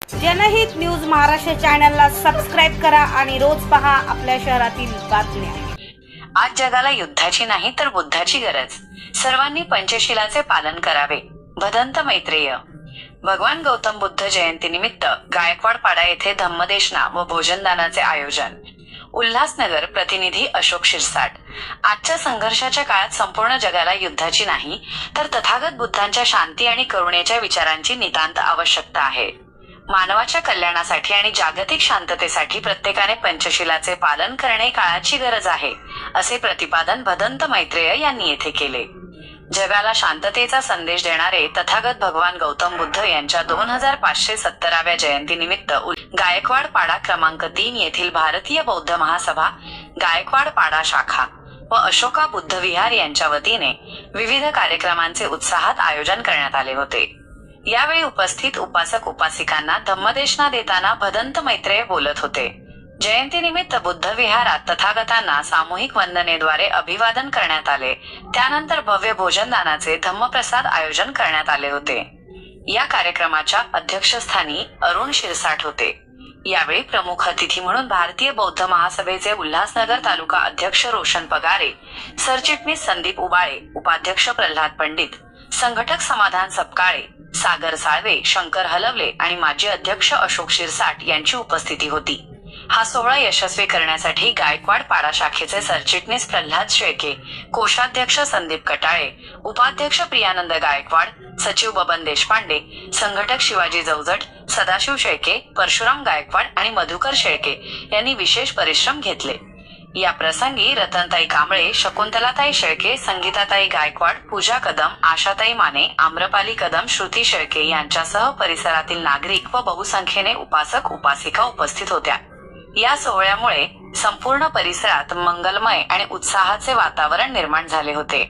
जनहित न्यूज महाराष्ट्र चॅनलला सबस्क्राइब करा आणि रोज पहा आपल्या शहरातील बातम्या। आज जगाला युद्धाची नाही तर बुद्धाची गरज। सर्वांनी पंचशीलाचे पालन करावे। भदंत मैत्रेय। भगवान गौतम बुद्ध जयंतीनिमित्त गायकवाड पाडा येथे धम्मदेशना व भोजनदानाचे आयोजन। उल्हासनगर। प्रतिनिधी अशोक शिरसाट। आजच्या संघर्षाच्या काळात संपूर्ण जगाला युद्धाची नाही तर तथागत बुद्धांच्या शांती आणि करुणेच्या विचारांची नितांत आवश्यकता आहे। मानवाच्या कल्याणासाठी आणि जागतिक शांततेसाठी प्रत्येकाने पंचशीलाचे पालन करणे काळाची गरज आहे, असे प्रतिपादन भदंत मैत्रेय यांनी येथे केले। जगाला शांततेचा संदेश देणारे तथागत भगवान गौतम बुद्ध यांच्या 2570व्या जयंतीनिमित्त गायकवाड पाडा क्रमांक 3 येथील भारतीय बौद्ध महासभा, गायकवाड पाडा शाखा व अशोका बुद्ध विहार यांच्या वतीने विविध कार्यक्रमांचे उत्साहात आयोजन करण्यात आले होते। यावेळी उपस्थित उपासक उपासिकांना धम्मदेशना देताना भदंत मैत्रेय बोलत होते। जयंतीनिमित्त बुद्ध विहारात तथागतांना सामूहिक वंदनेद्वारे अभिवादन करण्यात आले। त्यानंतर भव्य भोजनदानाचे धम्मप्रसाद आयोजन करण्यात आले होते। या कार्यक्रमाच्या अध्यक्षस्थानी अरुण शिरसाट होते। यावेळी प्रमुख अतिथी म्हणून भारतीय बौद्ध महासभेचे उल्हासनगर तालुका अध्यक्ष रोशन पगारे, सरचिटणीस संदीप उबाळे, उपाध्यक्ष प्रल्हाद पंडित, संघटक समाधान सपकाळे, सागर साळवे, शंकर हलवले आणि माजी अध्यक्ष अशोक शिरसाट यांची उपस्थिती होती। हा सोहळा यशस्वी करण्यासाठी गायकवाड पाडा शाखेचे सरचिटणीस प्रल्हाद शेळके, कोषाध्यक्ष संदीप कटाळे, उपाध्यक्ष प्रियानंद गायकवाड, सचिव बबन देशपांडे, संघटक शिवाजी जवजट, सदाशिव शेळके, परशुराम गायकवाड आणि मधुकर शेळके यांनी विशेष परिश्रम घेतले। या प्रसंगी रतनताई कांबळे, शकुंतलाताई शेळके, संगीताताई गायकवाड, पूजा कदम, आशाताई माने, आम्रपाली कदम, श्रुती शेळके यांच्यासह परिसरातील नागरिक व बहुसंख्येने उपासक उपासिका उपस्थित होत्या। या सोहळ्यामुळे संपूर्ण परिसरात मंगलमय आणि उत्साहाचे वातावरण निर्माण झाले होते।